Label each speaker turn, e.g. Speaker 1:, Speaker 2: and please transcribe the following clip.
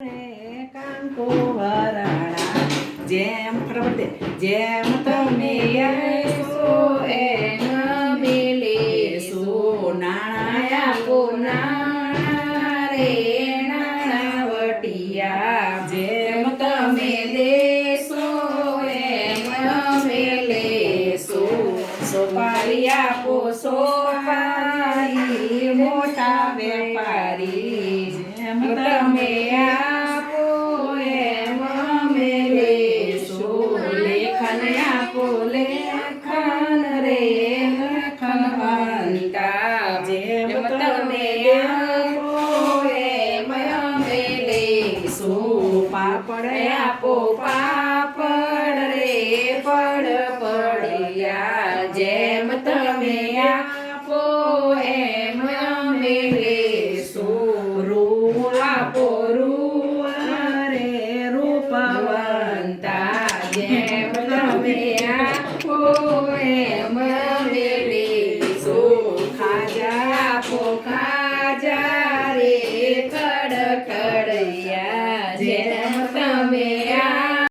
Speaker 1: કાંકો વરાણા જેમ ફટાફટ જેમ તમે આશો એમ મેલેશો નાણાં આપો નાણાં રે નાણાવટિયા જેમ તમે દેશો એમ મેલેશો સોપારી આપો સોપારી મોટા વેપારી જેમ તમે આપો એમ મેલેશો લેખન આપો લેખન રે લેખનવંતા જેમ તમે આપો એમ મેલેશો પાપડ આપો પાપડ રે પડપડિયા જેમ તમે આપો એમ મેલેશો રૂ આપો રૂ રે રૂપવંતા જેમ તમે આપો એમ